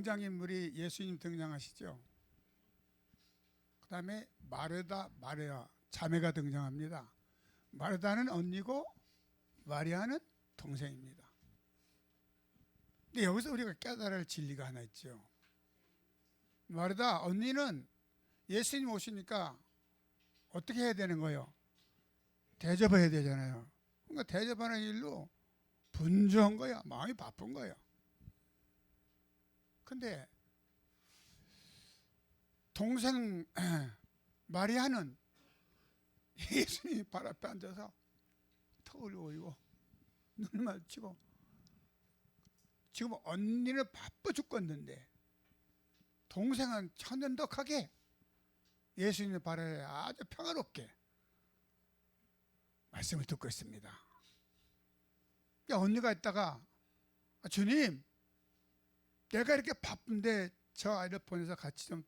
등장인물이 예수님 등장하시죠. 그 다음에 마르다, 마리아 자매가 등장합니다. 마르다는 언니고 마리아는 동생입니다. 근데 여기서 우리가 깨달을 진리가 하나 있죠. 마르다 언니는 예수님 오시니까 어떻게 해야 되는 거예요? 대접을 해야 되잖아요. 그러니까 대접하는 일로 분주한 거야. 마음이 바쁜 거야. 근데 동생 마리아는 예수님 발 앞에 앉아서 턱을 올리고 눈을 마주치고, 지금 언니는 바빠 죽겠는데 동생은 천연덕하게 예수님 발 아래 아주 평화롭게 말씀을 듣고 있습니다. 언니가 있다가 주님, 내가 이렇게 바쁜데 저 아이를 보내서 같이 좀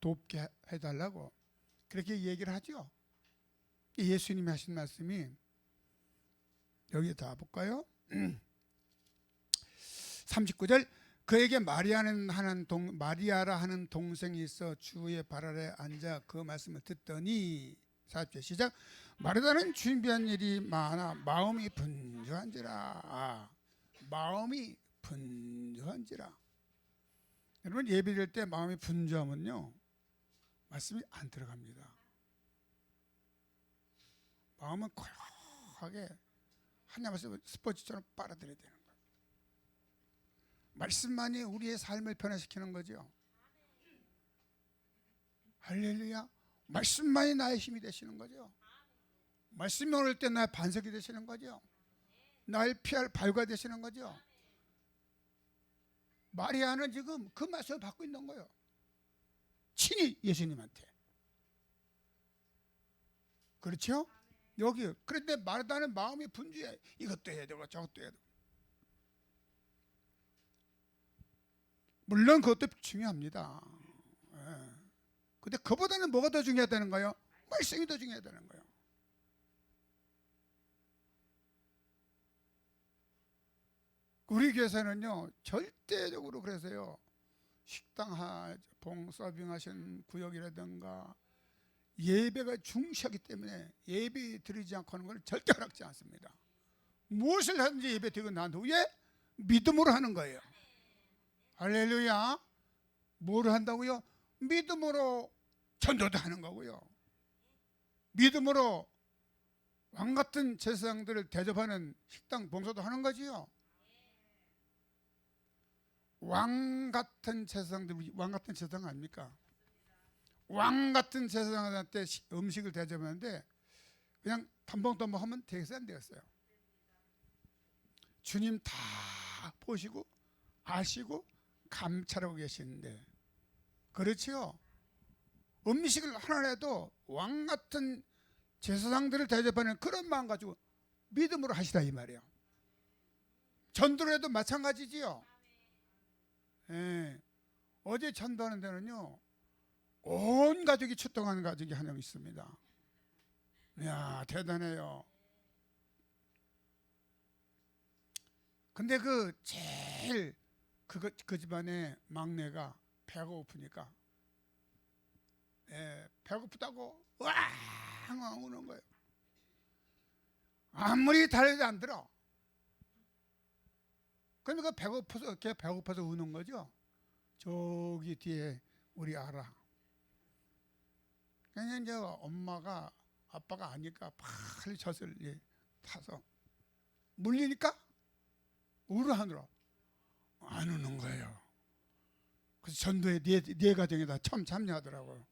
돕게 해달라고 그렇게 얘기를 하죠. 예수님이 하신 말씀이 여기 다 볼까요? 39절, 그에게 마리아라 하는 동생이 있어 주의 발 아래 앉아 그 말씀을 듣더니, 40절 시작. 마르다는 준비한 일이 많아 마음이 분주한지라. 마음이 분주한지라. 여러분, 예배드릴 때 마음이 분주하면요 말씀이 안 들어갑니다. 마음은 고요하게 하나님 말씀을 스포츠처럼 빨아들여야 되는 거예요. 말씀만이 우리의 삶을 변화시키는 거죠. 할렐루야. 말씀만이 나의 힘이 되시는 거죠. 말씀이 오를 때 나의 반석이 되시는 거죠. 나를 피할 발과 되시는 거죠. 마리아는 지금 그 말씀을 받고 있는 거예요. 친히 예수님한테. 그렇죠? 여기. 그런데 마르다는 마음이 분주해. 이것도 해야 되고 저것도 해야 되고. 물론 그것도 중요합니다. 근데 그보다는 뭐가 더 중요하다는 거예요? 말씀이 더 중요하다는 거예요. 우리 교회에서는요 절대적으로 그래서요, 식당 봉 서빙 하신 구역이라든가 예배가 중시하기 때문에 예배 드리지 않고 하는 걸 절대 허락지 않습니다. 무엇을 하든지 예배 드리고 난 후에 믿음으로 하는 거예요. 할렐루야. 뭐를 한다고요? 믿음으로 전도도 하는 거고요, 믿음으로 왕같은 제사장들을 대접하는 식당 봉사도 하는 거지요. 왕같은 제사장들, 왕같은 제사장 아닙니까? 왕같은 제사장한테 음식을 대접하는데 그냥 덤벙덤벙 하면 되겠어요, 안 되겠어요? 주님 다 보시고 아시고 감찰하고 계시는데, 그렇지요? 음식을 하나라도 왕같은 제사장들을 대접하는 그런 마음 가지고 믿음으로 하시라 이 말이에요. 전도를 해도 마찬가지지요. 예. 어제 전도하는 데는요 온 가족이 출동하는 가족이 한 명 있습니다. 이야, 대단해요. 근데 제일 그 집안의 막내가 배가 고프니까, 배고프다고 왕왕 우는 거예요. 아무리 달래도 안 들어. 그러니까 배고파서 우는 거죠. 저기 뒤에 우리 알아. 그냥 이제 엄마가 아빠가 아니까 빨리 젖을 타서 물리니까 울어하느라 안 우는 거예요. 그래서 전도에 네 가정에다 처음 참여하더라고요.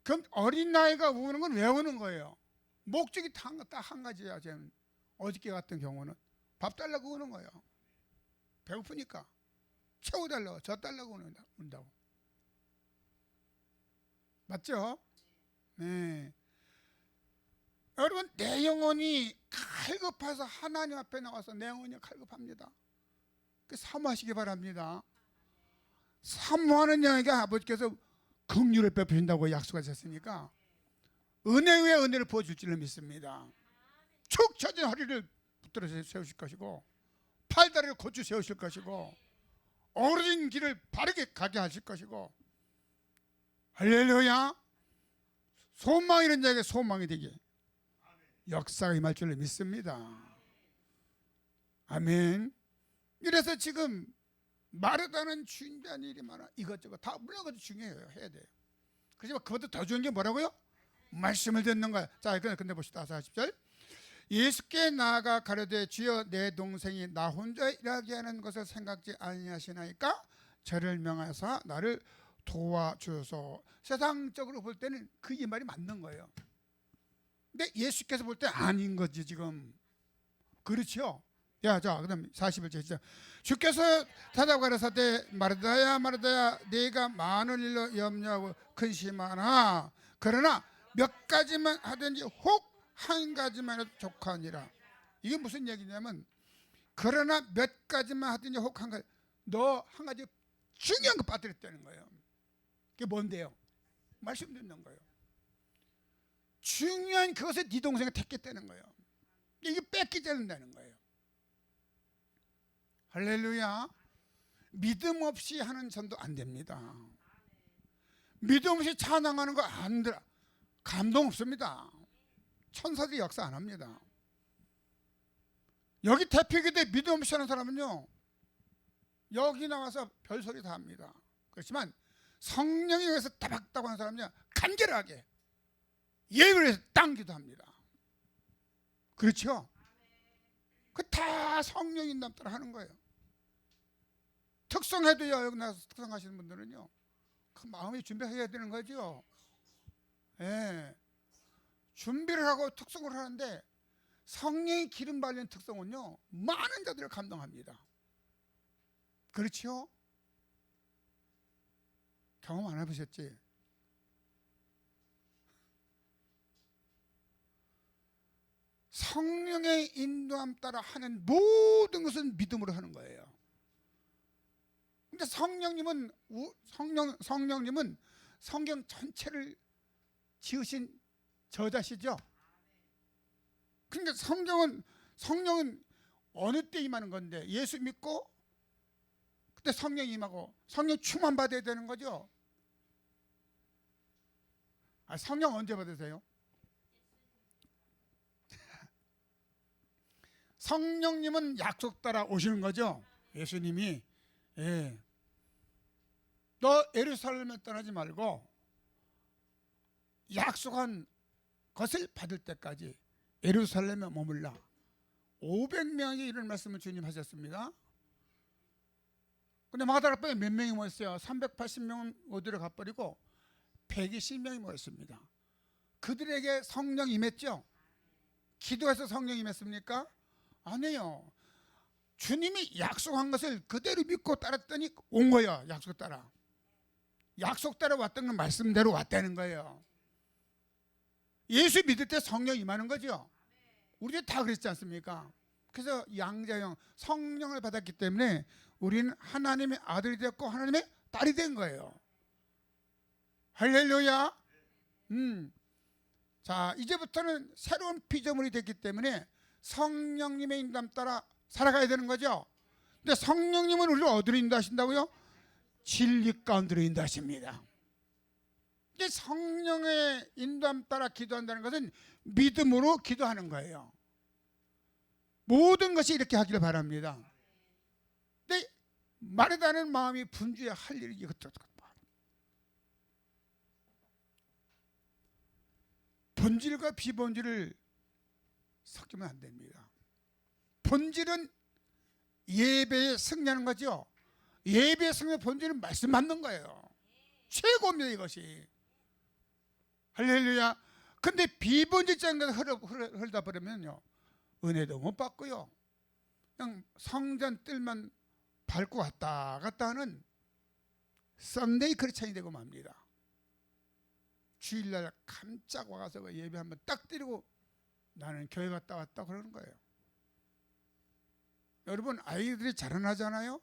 그럼 어린 나이가 우는 건 왜 우는 거예요? 목적이 딱 한 가지야. 지금 어저께 같은 경우는 밥 달라고 우는 거예요. 배고프니까 채워달라고, 저 달라고 운다고. 맞죠? 네. 여러분, 내 영혼이 칼급해서 하나님 앞에 나와서 내 영혼이 칼급합니다. 사모하시기 바랍니다. 사모하는 영에게 아버지께서 긍휼을 베푸신다고 약속하셨으니까 은혜 위에 은혜를 부어줄 줄을 믿습니다. 축 처진 허리를 붙들어 세우실 것이고 팔다리를 고쳐 세우실 것이고 어우러진 길을 바르게 가게 하실 것이고 할렐루야. 소망 이런 자에게 소망이 되게 역사가 임할 줄로 믿습니다. 아멘. 이래서 지금 마르다는 중요한 일이 많아. 이것저것 다 물론 그것도 중요해요. 해야 돼요. 그렇지만 그것도 더 중요한 게 뭐라고요? 말씀을 듣는 거야. 자, 근데 봅시다. 40절. 예수께 나아가 가려되 주여 내 동생이 나 혼자 일하게 하는 것을 생각지 아니하시나이까 저를 명하사 나를 도와주소서. 세상적으로 볼 때는 그 이 말이 맞는 거예요. 근데 예수께서 볼 때 아닌 거지 지금. 그렇죠? 야, 자, 그다음 41절 시작. 주께서 대답하여 가라사대 마르다야 마르다야 네가 많은 일로 염려하고 근심하나 그러나 몇 가지만 하든지 혹 한 가지만 해도 족하니라. 이게 무슨 얘기냐면 그러나 몇 가지만 하든지 혹 한 가지, 너 한 가지 중요한 거 빠뜨렸다는 거예요. 그게 뭔데요? 말씀 듣는 거예요. 중요한 그것을 네 동생이 택했다는 거예요. 이게 뺏기지 않는다는 거예요. 할렐루야. 믿음 없이 하는 전도 안 됩니다. 믿음 없이 찬양하는 거 안 들어. 감동 없습니다. 천사들이 역사 안 합니다. 여기 대표기대 믿음 없이 하는 사람은요 여기 나와서 별소리 다 합니다. 그렇지만 성령에 의해서 따박따박 하는 사람은요 간결하게 예배를 해서 당기도 합니다. 그렇죠? 그 다 성령 인도함 따라 하는 거예요. 특성해도요 여기 나와서 특성하시는 분들은요 그 마음의 준비해야 되는 거죠. 예. 준비를 하고 특성을 하는데 성령의 기름 발린 특성은요 많은 자들을 감동합니다. 그렇죠? 경험 안 해보셨지? 성령의 인도함 따라 하는 모든 것은 믿음으로 하는 거예요. 근데 성령님은 성경 전체를 지으신 저자시죠. 그러니까 성령은 어느 때 임하는 건데 예수 믿고 그때 성령 임하고 성령 충만 받아야 되는 거죠. 성령 언제 받으세요? 성령님은 약속 따라 오시는 거죠. 예수님이 예. 너 예루살렘에 떠나지 말고 약속한 것을 받을 때까지 예루살렘에 머물라. 500명이 이런 말씀을 주님 하셨습니다. 근데 마가다락방에 몇 명이 모였어요? 380명 어디로 가버리고 120명이 모였습니다. 그들에게 성령 임했죠? 기도해서 성령 임했습니까? 아니에요. 주님이 약속한 것을 그대로 믿고 따랐더니 온 거예요. 약속 따라. 약속 따라 왔던 건 말씀대로 왔다는 거예요. 예수 믿을 때 성령 임하는 거죠. 우리도 다 그랬지 않습니까? 그래서 양자형 성령을 받았기 때문에 우리는 하나님의 아들이 됐고 하나님의 딸이 된 거예요. 할렐루야. 자, 이제부터는 새로운 피조물이 됐기 때문에 성령님의 인도함 따라 살아가야 되는 거죠. 근데 성령님은 우리를 어디로 인도하신다고요? 진리 가운데로 인도하십니다. 성령의 인도함 따라 기도한다는 것은 믿음으로 기도하는 거예요. 모든 것이 이렇게 하기를 바랍니다. 근데 마르다는 마음이 분주해 할 일이 이것저것. 본질과 비본질을 섞이면 안 됩니다. 본질은 예배에 승리하는 거죠. 예배에 승리하는 본질은 말씀 맞는 거예요. 최고입니다 이것이. 할렐루야. 근데 비본질적인 것을 흐르다 버리면요 은혜도 못 받고요 그냥 성전 뜰만 밟고 왔다 갔다 하는 썬데이 크리스찬이 되고 맙니다. 주일날 깜짝 와서 예배 한번 딱 드리고 나는 교회 갔다 왔다 그러는 거예요. 여러분 아이들이 자라나잖아요.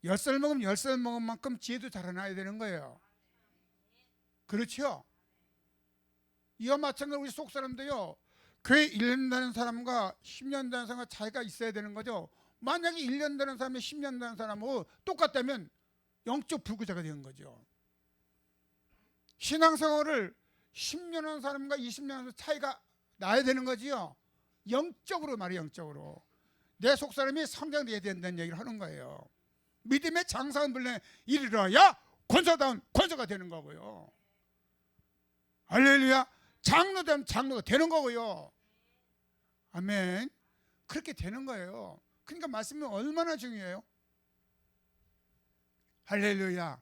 10살 먹으면 10살 먹은 만큼 지혜도 자라나야 되는 거예요. 그렇죠? 이와 마찬가지로 우리 속 사람도요 교회 1년 다는 사람과 10년 다는 사람과 차이가 있어야 되는 거죠. 만약에 1년 다는 사람이 10년 다는 사람하고 똑같다면 영적 불구자가 되는 거죠. 신앙생활을 10년 한 사람과 20년 한 사람 차이가 나야 되는 거지요. 영적으로 말이에요. 영적으로 내 속사람이 성장돼야 된다는 얘기를 하는 거예요. 믿음의 장사한 분에 이르러야 권사다운 권사가 되는 거고요. 할렐루야. 장로되면 장로가 되는 거고요. 아멘. 그렇게 되는 거예요. 그러니까 말씀이 얼마나 중요해요. 할렐루야.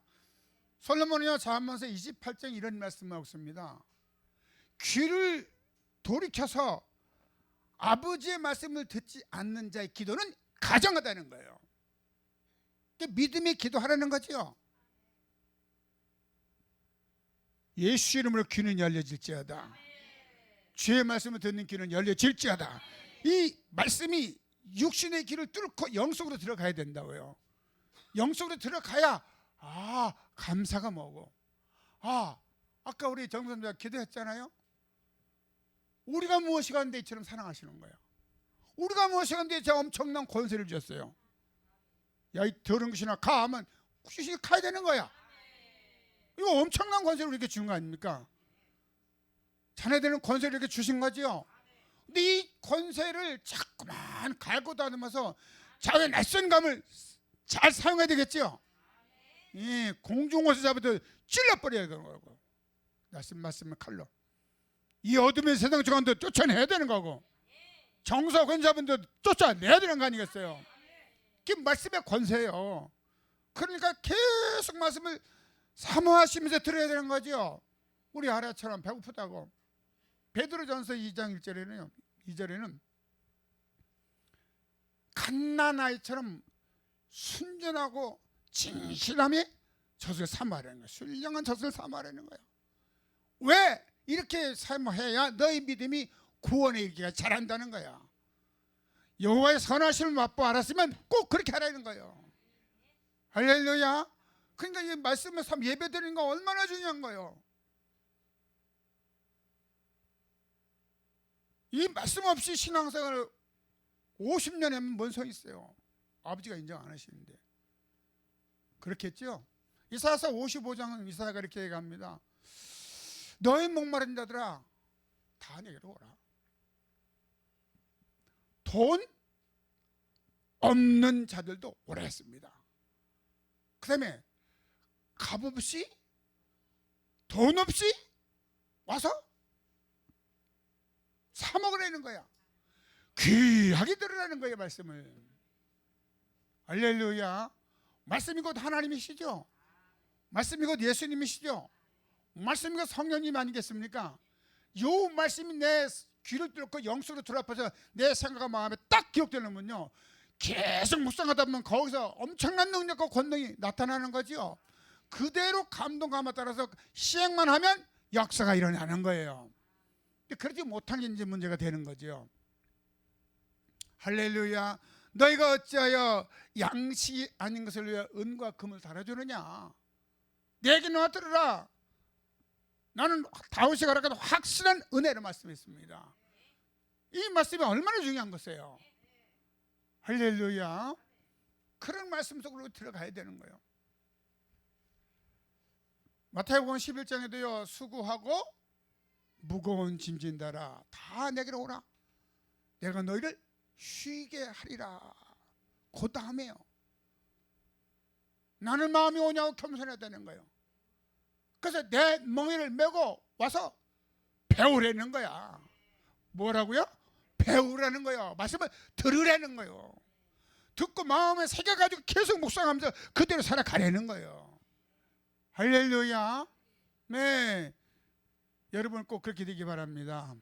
솔로몬이요 잠언서 28장 이런 말씀을 하고 있습니다. 귀를 돌이켜서 아버지의 말씀을 듣지 않는 자의 기도는 가정하다는 거예요. 믿음의 기도하라는 거죠. 예수 이름으로 귀는 열려질지어다. 주의 말씀을 듣는 귀는 열려질지어다. 이 말씀이 육신의 귀를 뚫고 영속으로 들어가야 된다고요. 영속으로 들어가야 감사가 뭐고, 아까 우리 정선배가 기도했잖아요. 우리가 무엇이 간데 이처럼 사랑하시는 거예요. 우리가 무엇이 간데 제가 엄청난 권세를 주셨어요. 야, 이 더러운 것이나 가 하면 귀신이 가야 되는 거야. 이거 엄청난 권세를 우리에게 준 거 아닙니까? 자네들은 권세를 이렇게 주신 거지요. 근데 이 권세를 자꾸만 갈고 다니면서 자기의 낯선 감을 잘 사용해야 되겠죠. 공중옷을 잡아도 찔러버려야 되는 거고, 말씀을 칼로 이 어둠의 세상 중간도 쫓아내야 되는 거고, 정사 권자분도 쫓아내야 되는 거 아니겠어요? 그게 말씀의 권세예요. 그러니까 계속 말씀을 사모하시면서 들어야 되는 거죠. 우리 아라처럼 배고프다고. 베드로전서 2장 2절에는 갓난아이처럼 순전하고 진실함에 젖을 사모하라는 거예요. 신령한 젖을 사모하라는 거예요. 왜? 이렇게 사모해야 너희 믿음이 구원에 이르기가 잘한다는 거야. 여호와의 선하심을 맛보 알았으면 꼭 그렇게 하라는 거예요. 할렐루야. 그러니까 이 말씀을 예배드리는 거 얼마나 중요한 거예요. 이 말씀 없이 신앙생활을 50년 하면 뭔 소용 있어요. 아버지가 인정 안 하시는데. 그렇겠죠. 이사야서 55장은 이사야가 이렇게 얘기합니다. 너희 목마른 자들아 다 내게로 오라. 돈 없는 자들도 오라 했습니다. 그 다음에 값 없이 돈 없이 와서 사 먹으라는 거야. 귀하게 들으라는 거예요. 말씀을. 할렐루야. 말씀이 곧 하나님이시죠. 말씀이 곧 예수님이시죠. 말씀이 곧 성령님 아니겠습니까? 요 말씀이 내 귀를 뚫고 영적으로 들어와서 내 생각과 마음에 딱 기억되려면요, 계속 묵상하다 보면 거기서 엄청난 능력과 권능이 나타나는 거죠. 그대로 감동감에 따라서 시행만 하면 역사가 일어나는 거예요. 그러지 못한 게 이제 문제가 되는 거죠. 할렐루야. 너희가 어찌하여 양식이 아닌 것을 위해 은과 금을 달아주느냐. 내게 나와 들으라. 나는 다윗이 가라가도 확실한 은혜를 말씀했습니다. 이 말씀이 얼마나 중요한 것이에요. 할렐루야. 그런 말씀 속으로 들어가야 되는 거예요. 마태복음 11장에도요, 수고하고 무거운 짐진 자라 다 내게로 오라. 내가 너희를 쉬게 하리라. 그 다음에요, 나는 마음이 오냐고 겸손해야 되는 거예요. 그래서 내 멍에를 메고 와서 배우라는 거야. 뭐라고요? 배우라는 거예요. 말씀을 들으라는 거예요. 듣고 마음에 새겨가지고 계속 묵상하면서 그대로 살아가라는 거예요. 할렐루야. 네, 여러분 꼭 그렇게 되기 바랍니다.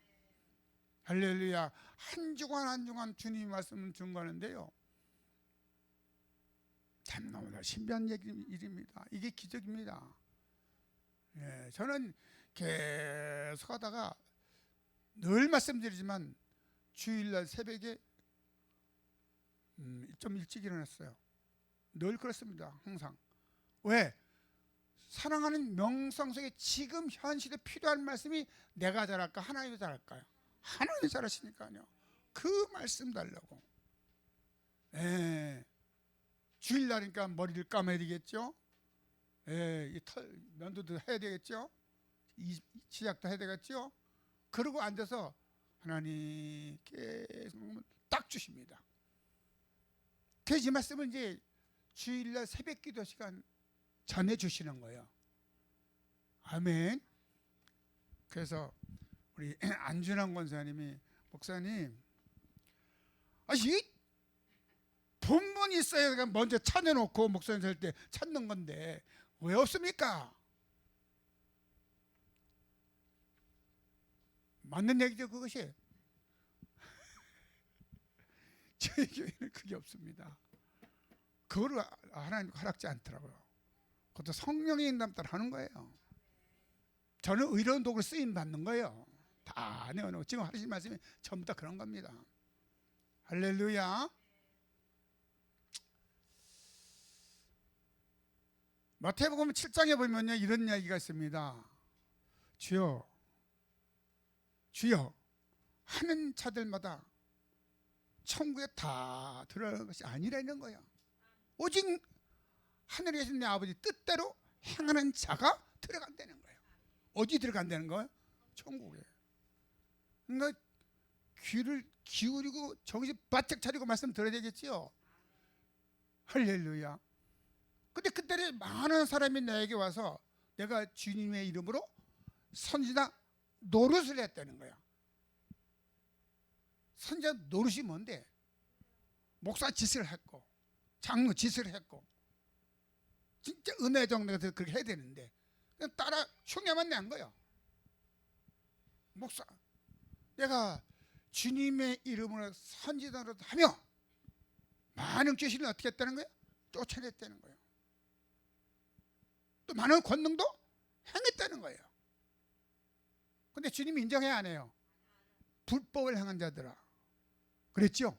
할렐루야. 한 주간 한 주간 주님이 말씀을 증거하는데요, 참 너무나 신비한 일입니다. 이게 기적입니다. 예, 저는 계속 하다가 늘 말씀드리지만 주일날 새벽에 좀 일찍 일어났어요. 늘 그렇습니다. 항상. 왜? 사랑하는 명성 속에 지금 현실에 필요한 말씀이 내가 잘할까 하나님이 잘할까요? 하나님이 잘하시니까요. 그 말씀 달라고. 주일날이니까 머리를 감아야 되겠죠. 이 면도도 해야 되겠죠. 시작도 해야 되겠죠. 그러고 앉아서 하나님께 딱 주십니다. 그래서 이 말씀을 이제 주일날 새벽 기도 시간 전해 주시는 거예요. 아멘. 그래서 우리 안준환 권사님이, 목사님, 이 본문이 있어야 먼저 찾아놓고 목사님 될 때 찾는 건데 왜 없습니까? 맞는 얘기죠, 그것이. 저희 교회는 그게 없습니다. 그거를 하나님 허락지 않더라고요. 그것도 성령의 인도함 따라 하는 거예요. 저는 의로운 도구를 쓰임 받는 거예요. 다 내어놓고 지금 하시는 말씀이 전부 다 그런 겁니다. 할렐루야. 마태복음 7장에 보면요, 이런 이야기가 있습니다. 주여, 주여 하는 자들마다 천국에 다 들어가는 것이 아니라는 거야. 오직 하늘에 계신 내 아버지 뜻대로 행하는 자가 들어간다는 거예요. 어디 들어간다는 거예요? 천국에. 그러니까 귀를 기울이고 정신 바짝 차리고 말씀 들어야 되겠지요. 할렐루야. 근데 그때 많은 사람이 나에게 와서 내가 주님의 이름으로 선지자 노릇을 했다는 거야. 선지자 노릇이 뭔데? 목사 짓을 했고 장로 짓을 했고 진짜 은혜 정도에서 그렇게 해야 되는데 그냥 따라 흉내만 낸 거야. 목사, 내가 주님의 이름으로 선지자 노릇 하며 많은 귀신을 어떻게 했다는 거야? 쫓아냈다는 거예요. 또 많은 권능도 행했다는 거예요. 근데 주님이 인정해야 안 해요? 불법을 행한 자들아, 그랬죠?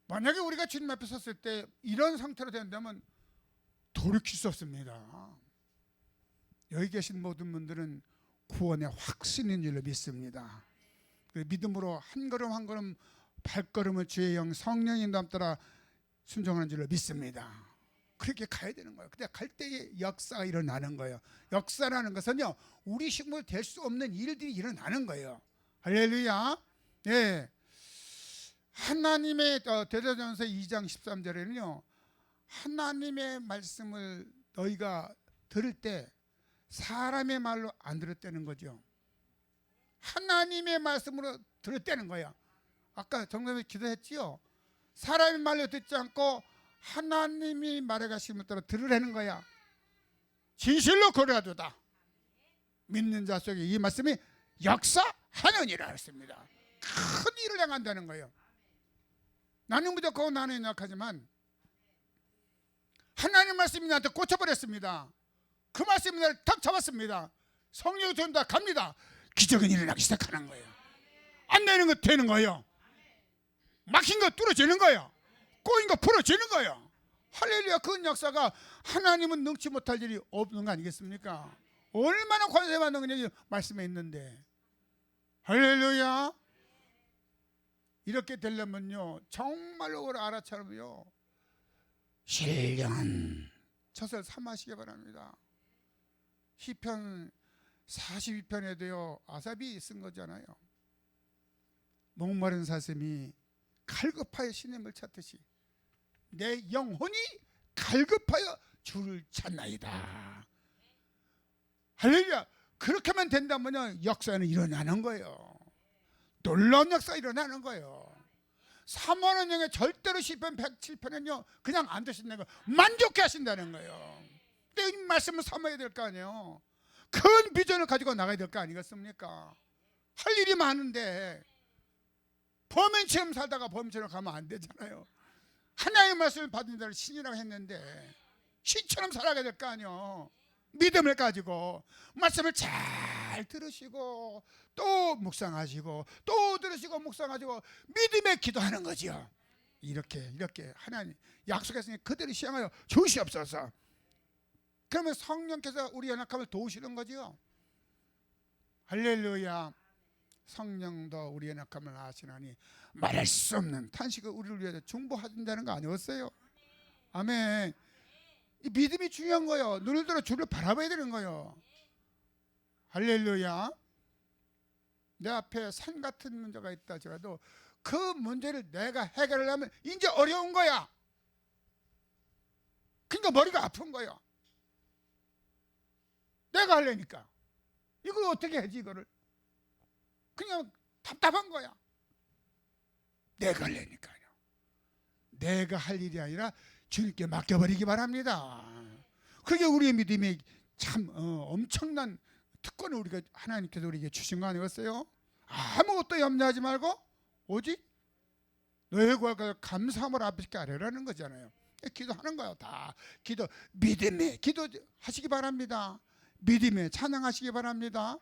만약에 우리가 주님 앞에 섰을 때 이런 상태로 된다면 돌이킬 수 없습니다. 여기 계신 모든 분들은 구원의 확신인 줄로 믿습니다. 그 믿음으로 한 걸음 한 걸음 발걸음을 주의 영 성령의 인도함 따라 순종하는 줄로 믿습니다. 그렇게 가야 되는 거예요. 근데 갈 때에 역사가 일어나는 거예요. 역사라는 것은요, 우리 식물 될 수 없는 일들이 일어나는 거예요. 할렐루야. 예. 하나님의 대사전서 2장 13절에는요, 하나님의 말씀을 너희가 들을 때 사람의 말로 안 들었다는 거죠. 하나님의 말씀으로 들었다는 거야. 아까 정답에 기도했지요. 사람의 말로 듣지 않고 하나님이 말해가시면 따라 들으라는 거야. 진실로 거래하도다. 믿는 자 속에 이 말씀이 역사하느니라 했습니다. 큰 일을 행한다는 거예요. 나는 부족하고 나는 연약하지만 하나님 말씀이 나한테 꽂혀버렸습니다. 그 말씀이 나를 탁 잡았습니다. 성령이 된다 갑니다. 기적은 일어나기 시작하는 거예요. 안 되는 거 되는 거예요. 막힌 거 뚫어지는 거예요. 꼬인 거 풀어지는 거예요. 할렐루야. 그 역사가 하나님은 능치 못할 일이 없는 거 아니겠습니까? 얼마나 관세받는 그냥 말씀에 있는데. 할렐루야. 이렇게 되려면요, 정말로 우리 알아차려요, 신령한 젖을 삼하시기 바랍니다. 시편 42편에도요 아삽이 쓴 거잖아요. 목마른 사슴이 갈급하여 시냇물 찾듯이 내 영혼이 갈급하여 주를 찾나이다. 할렐루야. 그렇게만 된다면요 역사는 일어나는 거예요. 놀라운 역사가 일어나는 거예요. 사모하는 절대로 시편 107편은요 그냥 안 되신다는 거예요. 만족해 하신다는 거예요. 근데 이 말씀을 삼아야 될 거 아니에요. 큰 비전을 가지고 나가야 될 거 아니겠습니까? 할 일이 많은데 범인처럼 살다가 범인처럼 가면 안 되잖아요. 하나님의 말씀을 받은 자를 신이라고 했는데 신처럼 살아가야 될 거 아니에요. 믿음을 가지고 말씀을 잘 들으시고 또 묵상하시고 또 들으시고 묵상하시고 믿음의 기도하는 거지요. 이렇게 하나님 약속했으니 그대로 시행하여 주시옵소서. 그러면 성령께서 우리 연약함을 도우시는 거지요. 할렐루야. 성령도 우리의 낙함을 아시나니 말할 수 없는 탄식을 우리를 위해서 중보하신다는 거 아니었어요? 아멘. 이 믿음이 중요한 거예요. 눈을 들어 주를 바라봐야 되는 거예요. 할렐루야. 내 앞에 산 같은 문제가 있다 하더라도 그 문제를 내가 해결하려면 이제 어려운 거야. 그러니까 머리가 아픈 거야. 내가 하려니까. 이걸 어떻게 하지 이거를. 그냥 답답한 거야. 내가 하려니까요. 내가 할 일이 아니라 주님께 맡겨버리기 바랍니다. 그게 우리의 믿음이 참 엄청난 특권을 우리가 하나님께서 우리에게 주신 거 아니었어요? 아무것도 염려하지 말고 오직 너의 구하가 감사함을 아버지께 아뢰라는 거잖아요. 기도하는 거예요. 다 기도, 믿음의 기도 하시기 바랍니다. 믿음에 찬양하시기 바랍니다.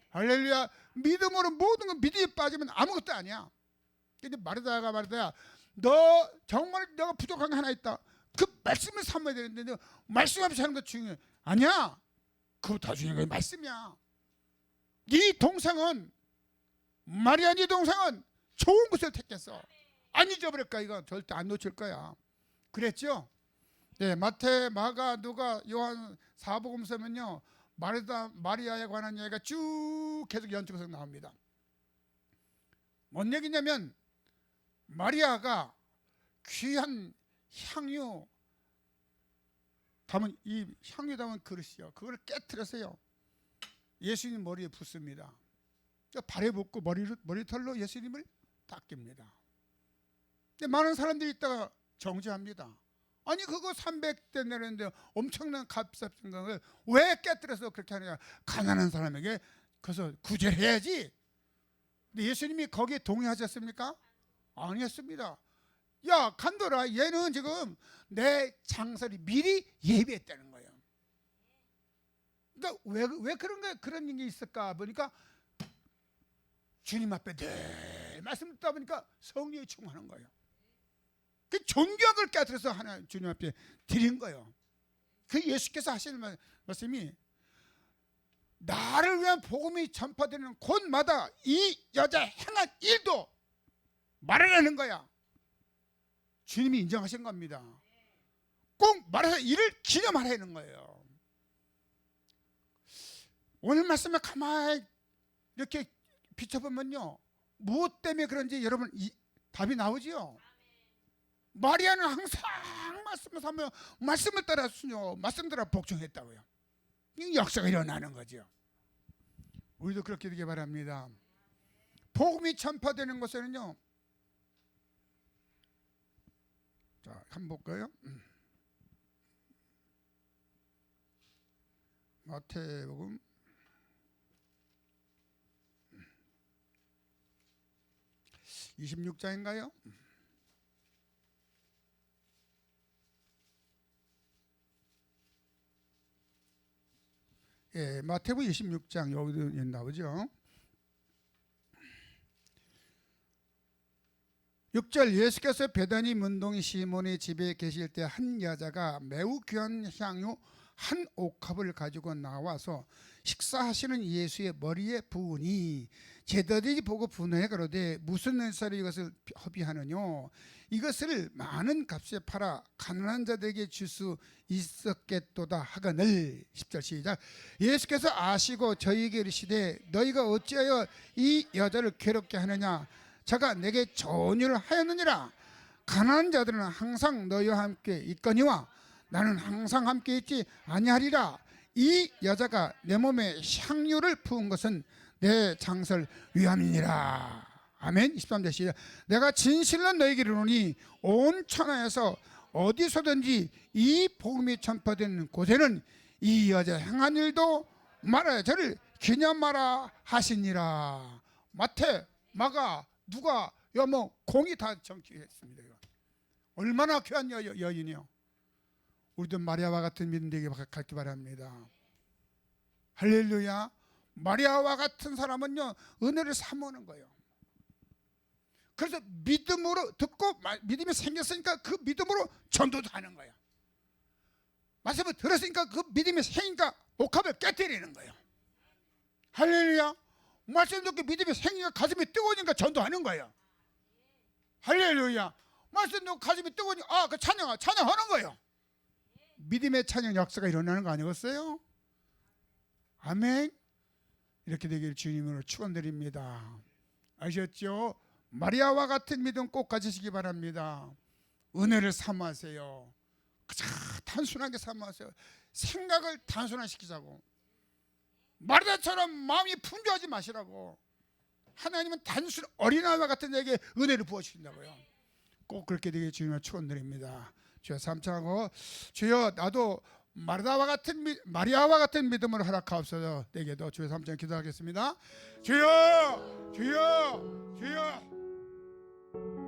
할렐루야. 믿음으로 모든 건 믿음에 빠지면 아무것도 아니야. 근데 마르다야 너 정말 내가 부족한 게 하나 있다. 그 말씀을 삼아야 되는데 말씀 없이 하는 거 중요해. 아니야. 그거 더 중요한 건 말씀이야. 네 동생은 마리아 네 동생은 좋은 것을 택했어. 안 잊어버릴 거야. 이거 절대 안 놓칠 거야. 그랬죠? 네, 마태, 마가, 누가, 요한 사복음서면요 마리아에 관한 얘기가 쭉 계속 연속해서 나옵니다. 뭔 얘기냐면 마리아가 귀한 향유 담은 이 향유 담은 그릇이요. 그걸 깨트려서요 예수님 머리에 붓습니다. 발에 붓고 머리털로 예수님을 닦입니다. 근데 많은 사람들이 있다가 정죄합니다. 아니 그거 300대 내는데 엄청난 값싼 것을 왜 깨뜨려서 그렇게 하느냐. 가난한 사람에게 그래서 구제를 해야지. 근데 예수님이 거기에 동의하셨습니까? 아니었습니다. 야 간도라, 얘는 지금 내 장설이 미리 예비했다는 거예요. 그러니까 왜 그런 게 그런 일이 있을까 보니까 주님 앞에 늘 말씀 듣다 보니까 성령이 충만한 거예요. 그 존경을 깨뜨려서 하나 주님 앞에 드린 거예요. 그 예수께서 하시는 말씀이 나를 위한 복음이 전파되는 곳마다 이 여자 행한 일도 말하라는 거야. 주님이 인정하신 겁니다. 꼭 말해서 일을 기념하라는 거예요. 오늘 말씀을 가만히 이렇게 비춰보면요 무엇 때문에 그런지 여러분 답이 나오지요. 마리아는 항상 말씀을 하며 말씀을 따라 순종, 말씀 따라 복종했다고요. 이 역사가 일어나는 거죠. 우리도 그렇게 되기 바랍니다. 복음이 전파되는 곳에는요. 자, 한번 볼까요? 마태복음 26장인가요? 예, 마태복음 26장 여기도 나오죠. 6절 예수께서 베다니 문동이 시몬의 집에 계실 때 한 여자가 매우 귀한 향유 한 옥합을 가지고 나와서 식사하시는 예수의 머리에 부으니 제자들이 보고 분하여 가로되 무슨 일사로 이것을 허비하느냐. 이것을 많은 값에 팔아 가난한 자들에게 줄 수 있었겠도다 하거늘. 10절 시작. 예수께서 아시고 저희에게 이르시되 너희가 어찌하여 이 여자를 괴롭게 하느냐. 자가 내게 좋은 일을 하였느니라. 가난한 자들은 항상 너희와 함께 있거니와 나는 항상 함께 있지 아니하리라. 이 여자가 내 몸에 향유를 부은 것은 내 장설 위함이니라. 아멘. 23절 시작. 내가 진실로 너희에게 이르노니 온 천하에서 어디서든지 이 복음이 전파되는 곳에는 이 여자 행한 일도 말하여 저를 기념하라 하시니라. 마태, 마가, 누가, 공이 다 정치했습니다. 얼마나 귀한 여인이요. 우리도 마리아와 같은 믿음 되게 갖기 바랍니다. 할렐루야. 마리아와 같은 사람은요 은혜를 사모하는 거예요. 그래서 믿음으로 듣고 믿음이 생겼으니까 그 믿음으로 전도도 하는 거예요. 말씀을 들었으니까 그 믿음이 생기니까 옥합을 깨뜨리는 거예요. 할렐루야. 말씀 듣고 믿음의 생기가 가슴이 뜨거우니까 전도하는 거예요. 할렐루야. 말씀 듣고 가슴이 뜨거우니까 그 찬양하는 거예요. 믿음의 찬양 역사가 일어나는 거 아니겠어요? 아멘. 이렇게 되길 주님으로 축원드립니다. 아셨죠? 마리아와 같은 믿음 꼭 가지시기 바랍니다. 은혜를 사모하세요. 그저 단순하게 사모하세요. 생각을 단순화시키자고. 마르다처럼 마음이 풍조하지 마시라고. 하나님은 단순 어린아이와 같은 자에게 은혜를 부어주신다고요. 꼭 그렇게 되길 주님을 축원드립니다. 주여 삼창하고 주여 나도 마리아와 같은 믿음을 허락하옵소서. 내게도 주여 삼창 기도하겠습니다. 주여 주여 주여.